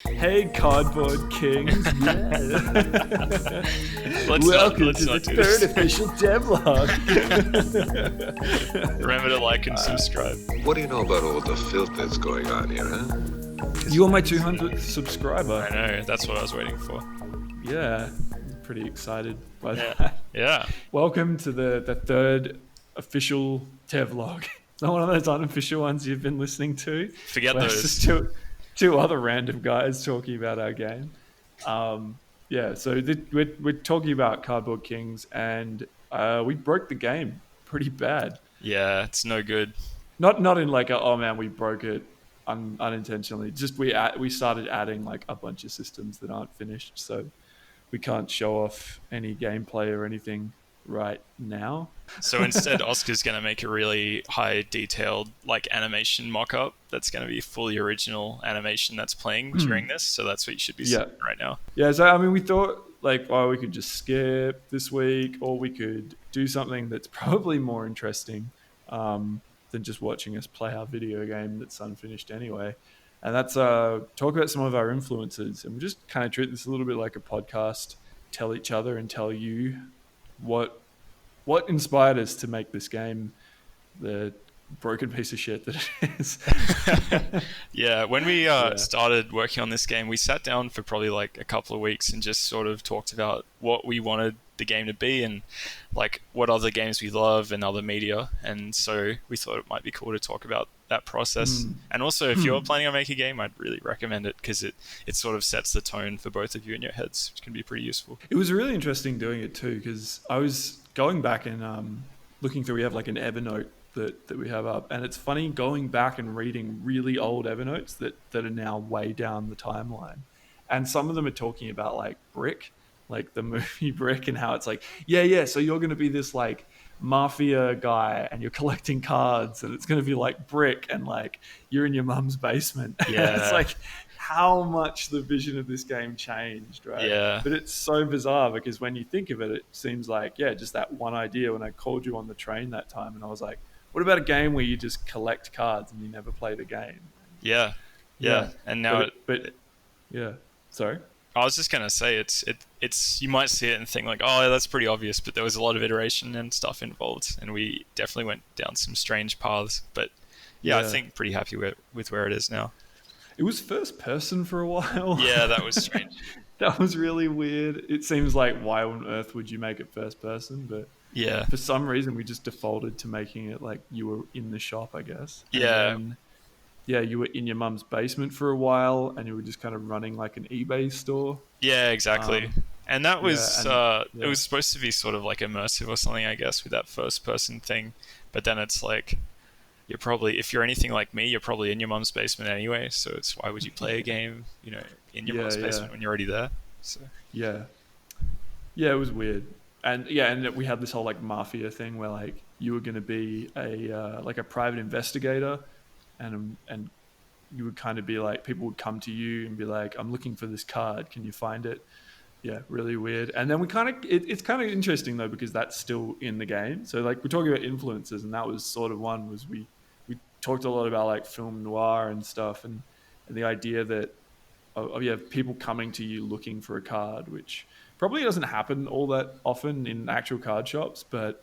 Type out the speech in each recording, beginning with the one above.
Hey, Cardboard Kings! Yeah. Welcome to the third official devlog. Remember to like and subscribe. What do you know about all the filth that's going on here, huh? You are my 200th subscriber. I know, that's what I was waiting for. Yeah, I'm pretty excited by Yeah. that. Yeah. Welcome to the third official devlog. Not one of those unofficial ones you've been listening to. Forget where those. It's just two other random guys talking about our game. Yeah, so we're talking about Kardboard Kings, and we broke the game pretty bad. Yeah, it's no good. Not in like oh man, we broke it unintentionally. Just we started adding like a bunch of systems that aren't finished, so we can't show off any gameplay or anything right now. So instead, Oscar's going to make a really high detailed like animation mock-up that's going to be fully original animation that's playing during this. So that's what you should be seeing right now. Yeah, so I mean, we thought like, oh, we could just skip this week, or we could do something that's probably more interesting than just watching us play our video game that's unfinished anyway. And that's talk about some of our influences, and we just kind of treat this a little bit like a podcast, tell each other and tell you what inspired us to make this game the broken piece of shit that it is. Yeah, when we started working on this game, we sat down for probably like a couple of weeks and just sort of talked about what we wanted the game to be and like what other games we love and other media. And so we thought it might be cool to talk about that process. And also, if you're planning on making a game, I'd really recommend it because it sort of sets the tone for both of you in your heads, which can be pretty useful. It was really interesting doing it too, because I was going back and looking through. We have like an Evernote that we have up, and it's funny going back and reading really old Evernotes that are now way down the timeline, and some of them are talking about like Brick, like the movie Brick, and how it's like so you're going to be this like mafia guy and you're collecting cards, and it's going to be like Brick, and like you're in your mum's basement. It's like how much the vision of this game changed, right? Yeah. But it's so bizarre because when you think of it, it seems like, just that one idea when I called you on the train that time, and I was like, what about a game where you just collect cards and you never play the game? Yeah. And now sorry. I was just gonna say it's you might see it and think like, oh, that's pretty obvious, but there was a lot of iteration and stuff involved, and we definitely went down some strange paths. But I think pretty happy with where it is now. It was first person for a while. Yeah, that was strange. That was really weird. It seems like, why on earth would you make it first person? But yeah, for some reason we just defaulted to making it like you were in the shop, I guess. Yeah. And then, you were in your mum's basement for a while, and you were just kind of running like an eBay store. Yeah, exactly. And that was it was supposed to be sort of like immersive or something, I guess, with that first person thing. But then it's like, you're probably, if you're anything like me, you're probably in your mum's basement anyway. So it's why would you play a game, in your mum's basement when you're already there? So yeah, it was weird, and we had this whole like mafia thing where like you were going to be a like a private investigator, and you would kind of be like, people would come to you and be like, I'm looking for this card, can you find it? Yeah, really weird. And then we kind of it's kind of interesting though, because that's still in the game. So like we're talking about influences, and that was sort of one. Was we talked a lot about like film noir and stuff, and the idea that people coming to you looking for a card, which probably doesn't happen all that often in actual card shops, but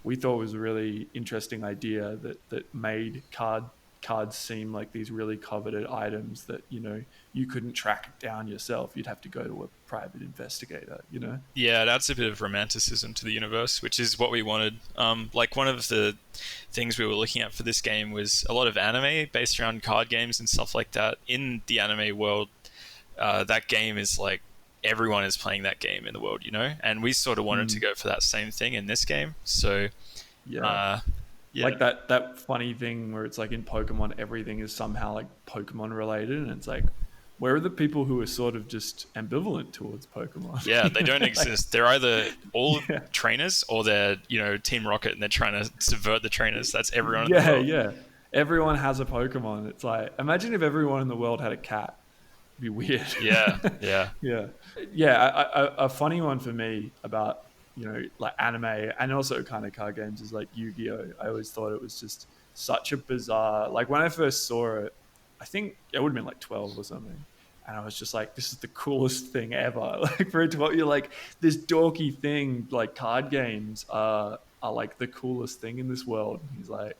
we thought was a really interesting idea that made cards seem like these really coveted items that you couldn't track down yourself. You'd have to go to a private investigator. Yeah, that's a bit of romanticism to the universe, which is what we wanted. Like one of the things we were looking at for this game was a lot of anime based around card games and stuff like that. In the anime world, that game is like everyone is playing that game in the world, and we sort of wanted to go for that same thing in this game. So like that funny thing where it's like in Pokemon, everything is somehow like Pokemon related, and it's like, where are the people who are sort of just ambivalent towards Pokemon? Yeah, they don't exist. They're either all trainers or they're, Team Rocket and they're trying to subvert the trainers. That's everyone in the world. Yeah. Everyone has a Pokemon. It's like, imagine if everyone in the world had a cat. It'd be weird. Yeah. A funny one for me about, like anime and also kind of card games is like Yu-Gi-Oh! I always thought it was just such a bizarre, like when I first saw it, I think it would have been like 12 or something. and I was just like, this is the coolest thing ever. Like for it to you're like this dorky thing, like card games are like the coolest thing in this world. And he's like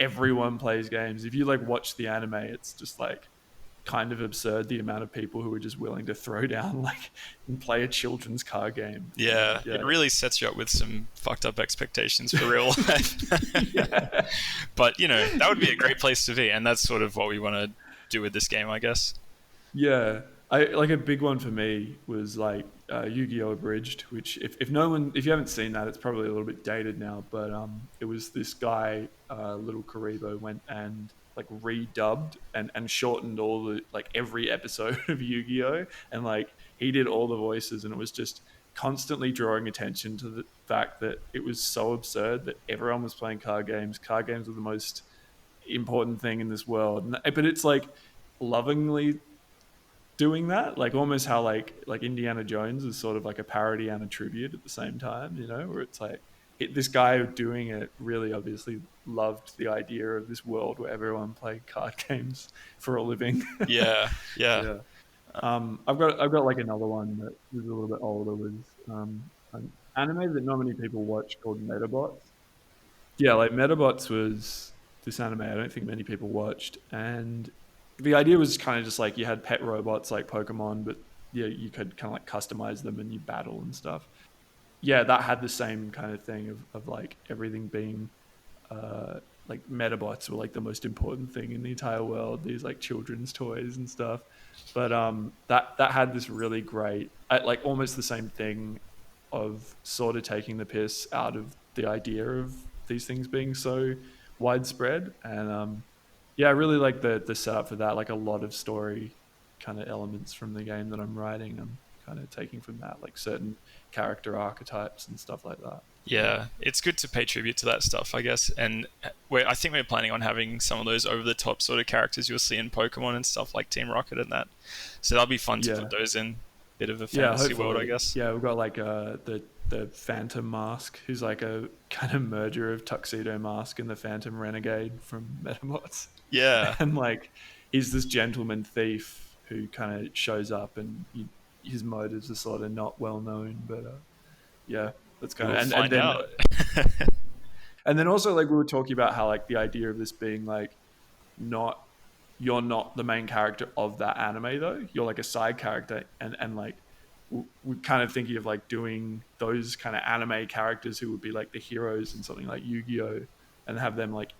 everyone plays games. If you like watch the anime, it's just like kind of absurd the amount of people who are just willing to throw down like and play a children's card game. Yeah, Yeah. it really sets you up with some fucked up expectations for real life. Yeah. But, you know, that would be a great place to be, and that's sort of what we want to do with this game, I guess. Yeah, I like a big one for me was like Yu-Gi-Oh! Abridged, which if you haven't seen that, it's probably a little bit dated now, but it was this guy, Little Karibo, went and like redubbed and shortened all the like every episode of Yu-Gi-Oh! And like he did all the voices, and it was just constantly drawing attention to the fact that it was so absurd that everyone was playing card games. Card games were the most important thing in this world, but it's like lovingly doing that, like almost how like Indiana Jones is sort of like a parody and a tribute at the same time, you know, where it's like this guy doing it really obviously loved the idea of this world where everyone played card games for a living. Yeah. Yeah. I've got like another one that was a little bit older, was an anime that not many people watch called Metabots. Yeah, like Metabots was this anime I don't think many people watched, and the idea was kind of just like you had pet robots like Pokemon, but yeah, you could kind of like customize them and you battle and stuff. Yeah, that had the same kind of thing of like everything being like Metabots were like the most important thing in the entire world. These like children's toys and stuff, but that had this really great, like almost the same thing of sort of taking the piss out of the idea of these things being so widespread. And yeah, I really like the setup for that. Like a lot of story kind of elements from the game that I'm writing, I'm kind of taking from that, like certain character archetypes and stuff like that. Yeah, it's good to pay tribute to that stuff, I guess. And I think we're planning on having some of those over-the-top sort of characters you'll see in Pokemon and stuff like Team Rocket and that. So that'll be fun to put those in. Bit of a fantasy world, I guess. Yeah, we've got like the Phantom Mask, who's like a kind of merger of Tuxedo Mask and the Phantom Renegade from Metabots. Yeah. And like he's this gentleman thief who kind of shows up, and his motives are sort of not well known, but yeah, that's kind of find out. And then also like we were talking about how like the idea of this being like you're not the main character of that anime though, you're like a side character, and like we're kind of thinking of like doing those kind of anime characters who would be like the heroes in something like Yu-Gi-Oh, and have them like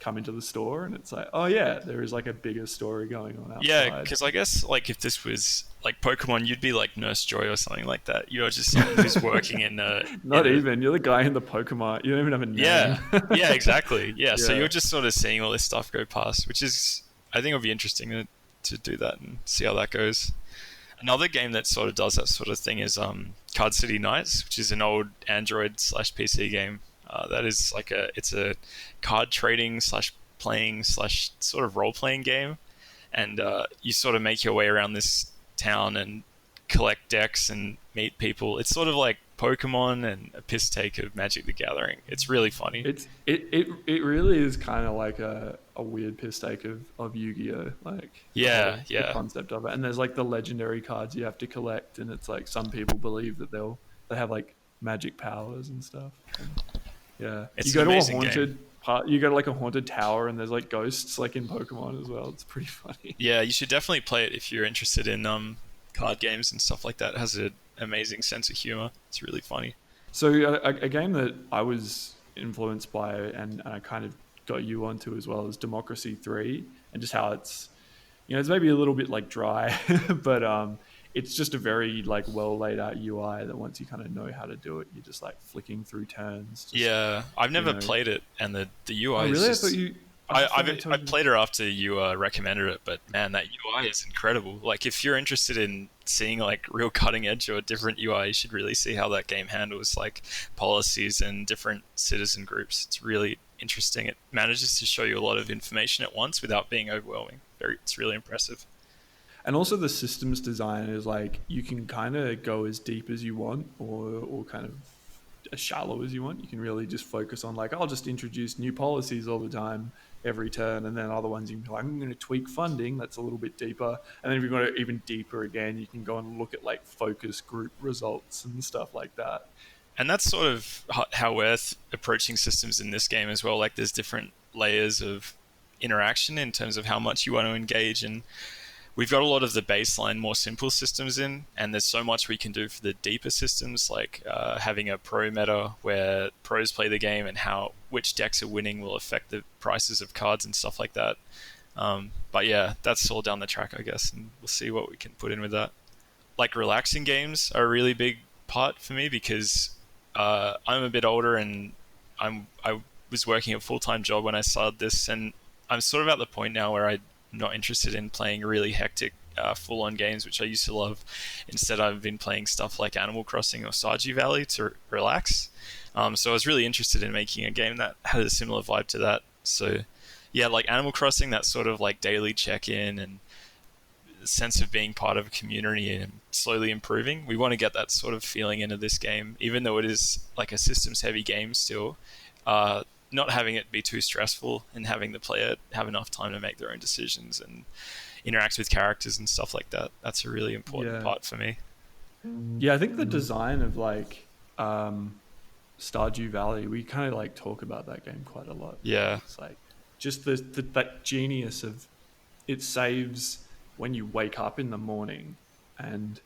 come into the store, and it's like, oh yeah, there is like a bigger story going on outside. Yeah, because I guess like if this was like Pokemon, you'd be like Nurse Joy or something like that. You're just someone who's working in you're the guy in the Pokemon, you don't even have a name. Yeah, exactly. Yeah, so you're just sort of seeing all this stuff go past, which is, I think it'll be interesting to do that and see how that goes. Another game that sort of does that sort of thing is Card City Nights, which is an old Android/PC game. That is like it's a card trading / playing / sort of role playing game, and you sort of make your way around this town and collect decks and meet people. It's sort of like Pokemon and a piss take of Magic the Gathering. It's really funny. It really is kind of like a weird piss take of Yu-Gi-Oh, like the concept of it. And there's like the legendary cards you have to collect, and it's like some people believe that they have like magic powers and stuff. And yeah, it's you go to a haunted part. You go to like a haunted tower, and there's like ghosts, like in Pokemon as well. It's pretty funny. Yeah, you should definitely play it if you're interested in card games and stuff like that. It has an amazing sense of humor. It's really funny. So a game that I was influenced by, and I kind of got you onto as well, is Democracy 3, and just how it's, it's maybe a little bit like dry, but it's just a very like well laid out UI that once you kind of know how to do it, you're just like flicking through turns. Yeah, I've never played it, and the UI oh, really? is just... I I played it after you recommended it, but man, that UI is incredible. Like if you're interested in seeing like real cutting edge or different UI, you should really see how that game handles like policies and different citizen groups. It's really interesting. It manages to show you a lot of information at once without being overwhelming. It's really impressive. And also the systems design is like you can kind of go as deep as you want, or kind of as shallow as you want. You can really just focus on like, I'll just introduce new policies all the time, every turn, and then other ones you can be like, I'm going to tweak funding, that's a little bit deeper. And then if you go even deeper again, you can go and look at like focus group results and stuff like that. And that's sort of how we're approaching systems in this game as well. Like there's different layers of interaction in terms of how much you want to engage, and we've got a lot of the baseline, more simple systems in, and there's so much we can do for the deeper systems, like having a pro meta where pros play the game and which decks are winning will affect the prices of cards and stuff like that. But yeah, that's all down the track, I guess, and we'll see what we can put in with that. Like relaxing games are a really big part for me because I'm a bit older and I was working a full-time job when I started this, and I'm sort of at the point now where I'm not interested in playing really hectic full-on games, which I used to love. Instead, I've been playing stuff like Animal Crossing or Stardew Valley to relax. So I was really interested in making a game that had a similar vibe to that. So yeah, like Animal Crossing, that sort of like daily check-in and sense of being part of a community and slowly improving. We want to get that sort of feeling into this game, even though it is like a systems heavy game still. Not having it be too stressful and having the player have enough time to make their own decisions and interact with characters and stuff like that. That's a really important part for me. Yeah, I think the design of like Stardew Valley, we kind of like talk about that game quite a lot. Yeah. It's like just that genius of it saves when you wake up in the morning and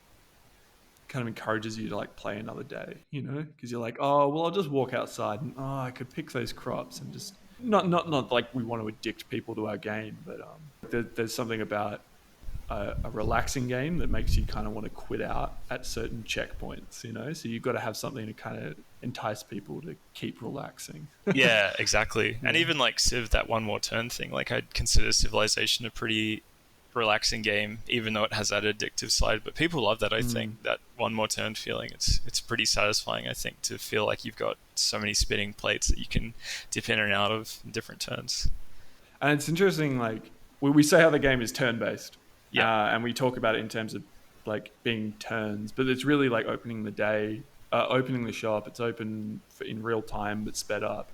kind of encourages you to like play another day, you know, because you're like, oh well, I'll just walk outside and I could pick those crops and just not like we want to addict people to our game, but there's something about a relaxing game that makes you kind of want to quit out at certain checkpoints, you know, so you've got to have something to kind of entice people to keep relaxing. Yeah, exactly. And even like Civ, that one more turn thing, like I'd consider Civilization a pretty relaxing game, even though it has that addictive side, but people love that. I think that one more turn feeling, it's pretty satisfying, I think, to feel like you've got so many spinning plates that you can dip in and out of in different turns. And it's interesting, like we say how the game is turn based, and we talk about it in terms of like being turns, but it's really like opening the day, opening the shop. It's open in real time but sped up,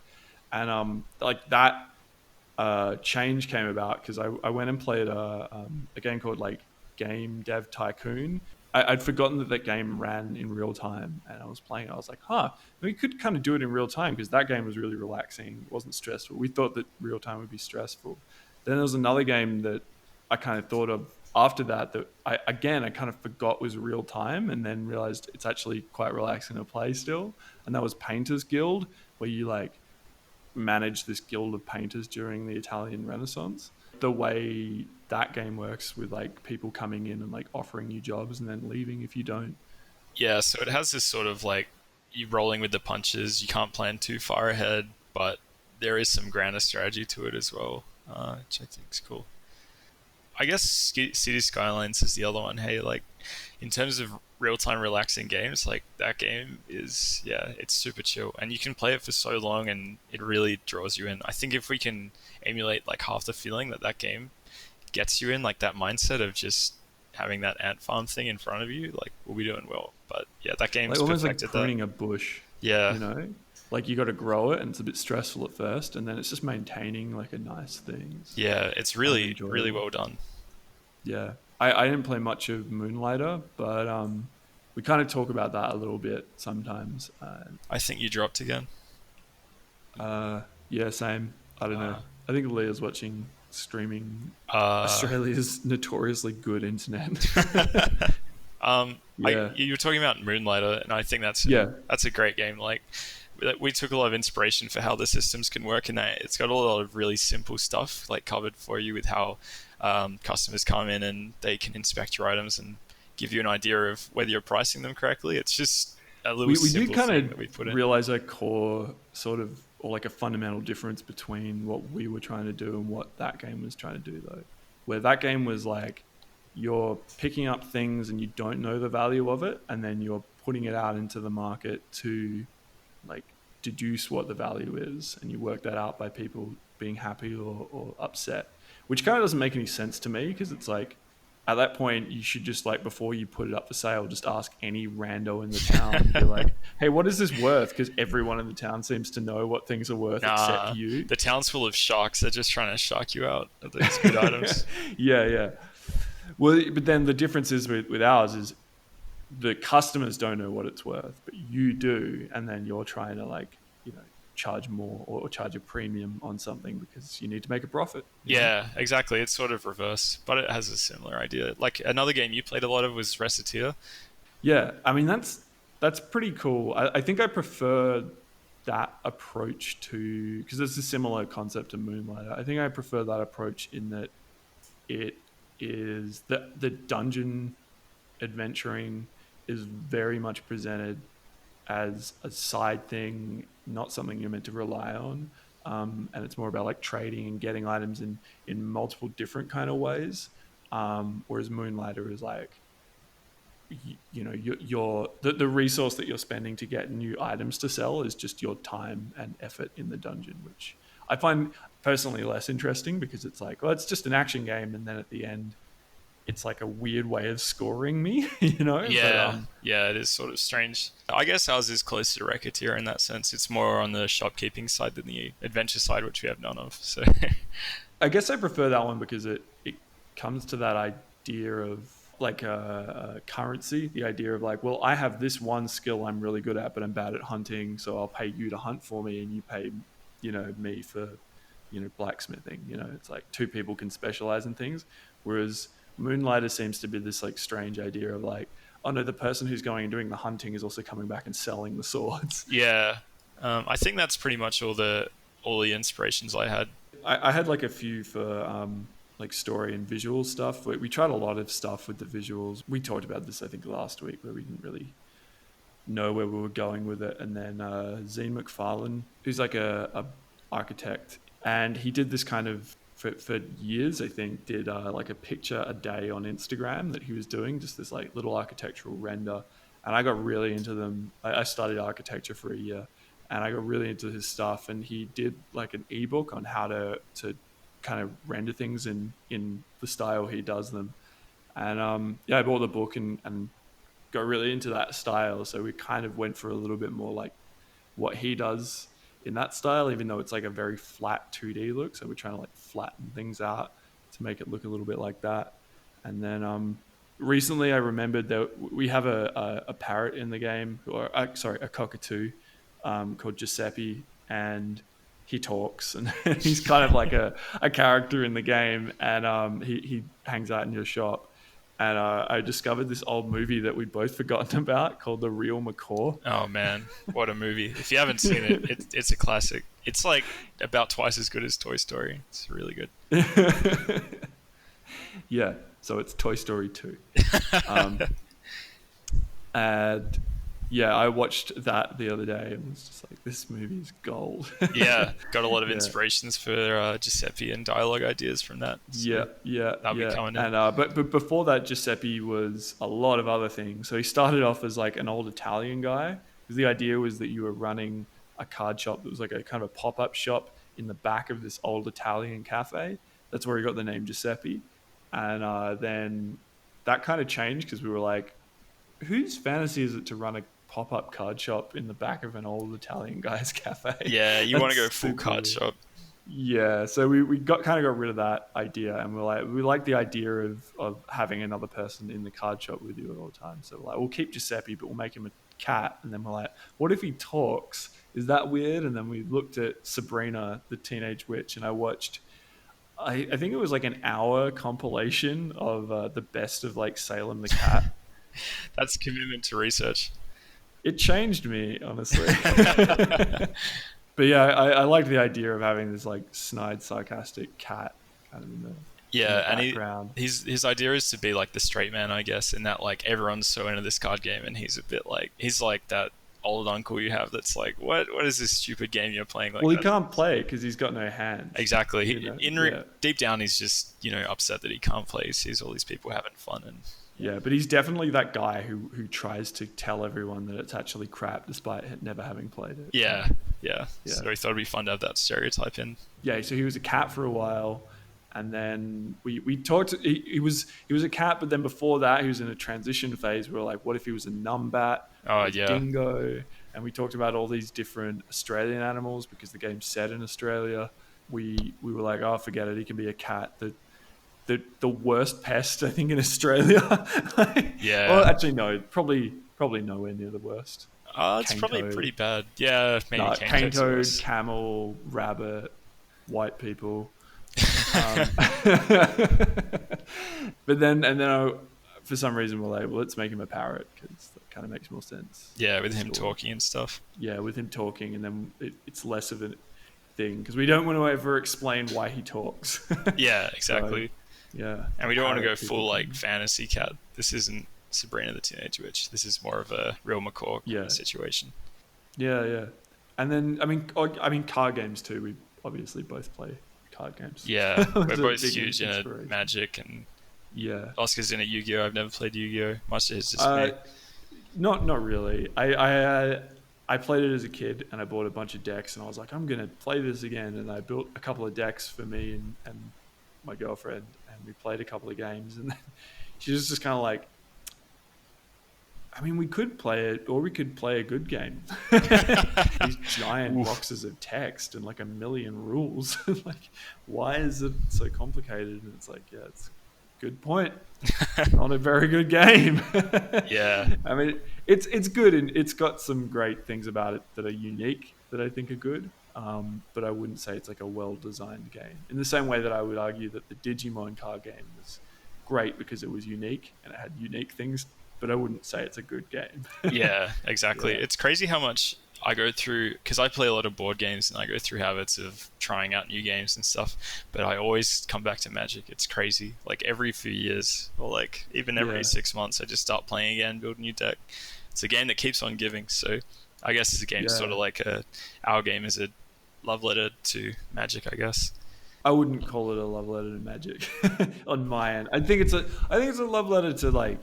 and like that change came about because I went and played a game called like Game Dev Tycoon. I'd forgotten that game ran in real time, and I was playing it. I was like, we could kind of do it in real time because that game was really relaxing. It wasn't stressful. We thought that real time would be stressful. Then there was another game that I kind of thought of after that I kind of forgot was real time, and then realized it's actually quite relaxing to play still. And that was Painters Guild, where you like manage this guild of painters during the Italian Renaissance. The way that game works with like people coming in and like offering you jobs and then leaving if you don't. Yeah, so it has this sort of like you rolling with the punches. You can't plan too far ahead, but there is some grander strategy to it as well, which I think is cool. I guess City Skylines is the other one. Hey, like in terms of real-time relaxing games, like that game is, it's super chill, and you can play it for so long and it really draws you in. I think if we can emulate like half the feeling that game gets you in, like that mindset of just having that ant farm thing in front of you, like we'll be doing well. But yeah, that game's like almost perfected like pruning a bush. Yeah, you know, like you got to grow it and it's a bit stressful at first, and then it's just maintaining like a nice thing. So yeah, it's really well done. Yeah, I didn't play much of Moonlighter, but we kind of talk about that a little bit sometimes. I think you dropped again. Yeah, same. I don't know. I think Leah's watching streaming Australia's notoriously good internet. You were talking about Moonlighter, and I think that's a great game. Like we took a lot of inspiration for how the systems can work in that. It's got a lot of really simple stuff like covered for you with how customers come in and they can inspect your items and give you an idea of whether you're pricing them correctly. It's just a little we simple did kind thing of that we put in. Realize a core sort of, or like a fundamental difference between what we were trying to do and what that game was trying to do, though. Where that game was like you're picking up things and you don't know the value of it, and then you're putting it out into the market to like deduce what the value is, and you work that out by people being happy or upset, which kind of doesn't make any sense to me, because it's like at that point, you should just like before you put it up for sale, just ask any rando in the town. Be like, "Hey, what is this worth?" Because everyone in the town seems to know what things are worth except you. The town's full of sharks. They're just trying to shark you out of these good items. Yeah. Well, but then the difference is with ours is the customers don't know what it's worth, but you do, and then you're trying to like charge more or charge a premium on something because you need to make a profit. Yeah, exactly. It's sort of reverse, but it has a similar idea. Like another game you played a lot of was Recettear. Yeah, I mean that's pretty cool. I think I prefer that approach to because it's a similar concept to Moonlighter. I think I prefer that approach in that it is the dungeon adventuring is very much presented as a side thing, not something you're meant to rely on. And it's more about like trading and getting items in multiple different kind of ways. Whereas Moonlighter is like, the resource that you're spending to get new items to sell is just your time and effort in the dungeon, which I find personally less interesting because it's like, well, it's just an action game. And then at the end, it's like a weird way of scoring me, Yeah, but, yeah, it is sort of strange. I guess ours is closer to Recettear in that sense. It's more on the shopkeeping side than the adventure side, which we have none of. So I guess I prefer that one because it comes to that idea of like a currency, the idea of like, well, I have this one skill I'm really good at, but I'm bad at hunting, so I'll pay you to hunt for me and you pay, me for, blacksmithing. It's like two people can specialize in things, whereas Moonlighter seems to be this like strange idea of like, oh no, the person who's going and doing the hunting is also coming back and selling the swords. Yeah, I think that's pretty much all the inspirations I had. I had like a few for like story and visual stuff. We tried a lot of stuff with the visuals. We talked about this I think last week where we didn't really know where we were going with it. And then Zine McFarlane, who's like a architect, and he did this kind of for years, I think, did like a picture a day on Instagram that he was doing, just this like little architectural render. And I got really into them. I studied architecture for a year and I got really into his stuff. And he did like an ebook on how to kind of render things in the style he does them. And I bought the book and got really into that style. So we kind of went for a little bit more like what he does in that style, even though it's like a very flat 2D look. So we're trying to like flatten things out to make it look a little bit like that. And then recently I remembered that we have a parrot in the game, or a cockatoo called Giuseppe, and he talks and he's kind of like a character in the game, and he hangs out in your shop. And I discovered this old movie that we'd both forgotten about called The Real Macaw. Oh man, what a movie. If you haven't seen it, it's a classic. It's like about twice as good as Toy Story. It's really good. Yeah, so it's Toy Story 2. And yeah, I watched that the other day and was just like, this movie is gold. Yeah, got a lot of inspirations for Giuseppe and dialogue ideas from that. So that'll be coming in. And but before that, Giuseppe was a lot of other things. So he started off as like an old Italian guy. The idea was that you were running a card shop that was like a kind of a pop-up shop in the back of this old Italian cafe. That's where he got the name Giuseppe. And then that kind of changed because we were like, whose fantasy is it to run a pop-up card shop in the back of an old Italian guy's cafe? Yeah, you want to go full card shop. Yeah, so we got rid of that idea, and we like the idea of having another person in the card shop with you at all times. So we'll keep Giuseppe, but we'll make him a cat. And then we're like, what if he talks? Is that weird? And then we looked at Sabrina, the Teenage Witch, and I watched, I think it was like an hour compilation of the best of like Salem the Cat. That's commitment to research. It changed me, honestly. But yeah, I like the idea of having this like snide, sarcastic cat kind of in the background. And his idea is to be like the straight man, I guess, in that like everyone's so into this card game, and he's a bit like that old uncle you have that's like, what is this stupid game you're playing? Like, well, he can't play it because he's got no hands. Exactly. Deep down, he's just upset that he can't play. He sees all these people having fun and. Yeah, but he's definitely that guy who tries to tell everyone that it's actually crap despite never having played it. Yeah. So he thought it'd be fun to have that stereotype in. Yeah, so he was a cat for a while, And then we talked. He was a cat, but then before that, he was in a transition phase. We were like, what if he was a numbat, Oh a yeah. dingo? And we talked about all these different Australian animals because the game's set in Australia. We were like, oh, forget it. He can be a cat. The worst pest, I think, in Australia. Yeah. Well, actually, no. Probably nowhere near the worst. It's Cane probably toad. pretty bad. Yeah, maybe Cane toad, worse. camel, rabbit, white people. But then for some reason we're like, well, let's make him a parrot because that kind of makes more sense. Yeah, with him talking and stuff. Yeah, with him talking, and then it's less of a thing because we don't want to ever explain why he talks. Yeah, exactly. So, yeah, and we don't want to go parrot full people. like fantasy cat. This isn't Sabrina the Teenage Witch. This is more of a real macaw kind of situation. Yeah. And then I mean card games too. We obviously both play card games. Yeah, we're It's a both big huge in inspiration. Magic, and Yeah. Oscar's in a Yu-Gi-Oh. I've never played Yu-Gi-Oh. Much as just me. Not really. I played it as a kid and I bought a bunch of decks and I was like, I'm gonna play this again, and I built a couple of decks for me and my girlfriend, and we played a couple of games, and then she was just kind of like, I mean, we could play it, or we could play a good game. These giant boxes of text and like a million rules. Like, why is it so complicated? And it's like, yeah, it's a good point. Not a very good game. Yeah. I mean, it's good, and it's got some great things about it that are unique that I think are good. But I wouldn't say it's like a well-designed game. In the same way that I would argue that the Digimon card game was great because it was unique and it had unique things, but I wouldn't say it's a good game. Yeah, exactly. Yeah. It's crazy how much I go through, because I play a lot of board games and I go through habits of trying out new games and stuff, but I always come back to Magic. It's crazy. Like every few years, or like even every 6 months, I just start playing again, build a new deck. It's a game that keeps on giving. So I guess it's a game sort of like our game is a love letter to Magic, I guess. I wouldn't call it a love letter to Magic on my end. I think it's a love letter to like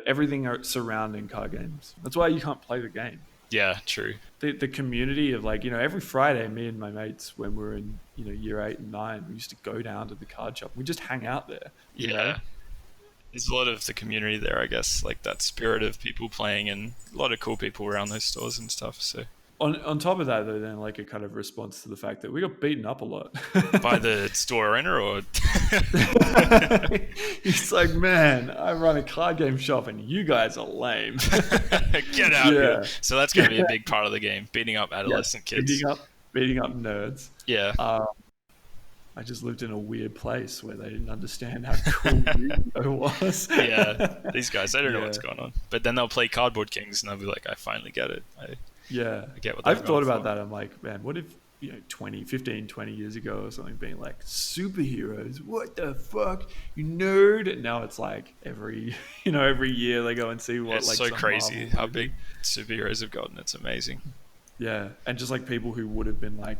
everything surrounding card games. That's why you can't play the game. Yeah, true. The community of like, every Friday, me and my mates, when we were in, year 8 and 9, we used to go down to the card shop. We just hang out there. you know? Yeah. There's a lot of the community there, I guess, like that spirit of people playing, and a lot of cool people around those stores and stuff. So On top of that, though, then like a kind of response to the fact that we got beaten up a lot by the store owner, or He's like, man, I run a card game shop and you guys are lame. get out here. So that's going to be a big part of the game, beating up adolescent kids. Beating up nerds. Yeah. I just lived in a weird place where they didn't understand how cool Yu-Gi-Oh was. Yeah, these guys, they don't know what's going on. But then they'll play Cardboard Kings and they'll be like, I finally get it. I get what I've thought about that. I'm like, man, what if 15, 20 years ago or something being like, superheroes, what the fuck, you nerd? And now it's like every year they go and see what it's like so some crazy Marvel how movie. big superheroes have gotten. It's amazing. Yeah, and just like people who would have been like,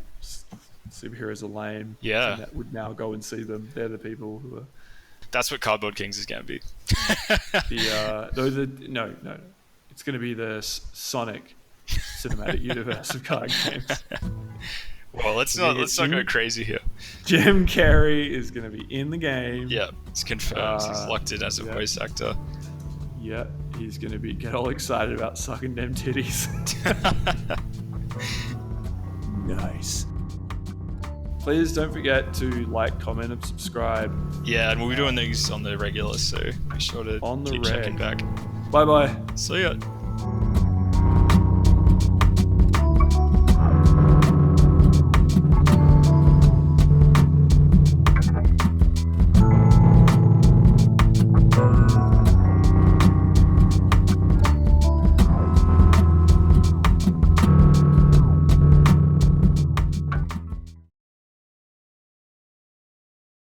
superheroes are lame. Yeah. That would now go and see them. They're the people who are That's what Cardboard Kings is going to be. no. It's going to be the Sonic cinematic universe of card games. Well, let's not go crazy here. Jim Carrey is going to be in the game. Yeah, it's confirmed. He's locked in as a voice actor. Yeah, he's going to get all excited about sucking them titties. Nice. Please don't forget to like, comment, and subscribe. Yeah, and we'll be doing these on the regular, so make sure to keep checking back. Bye-bye. See ya.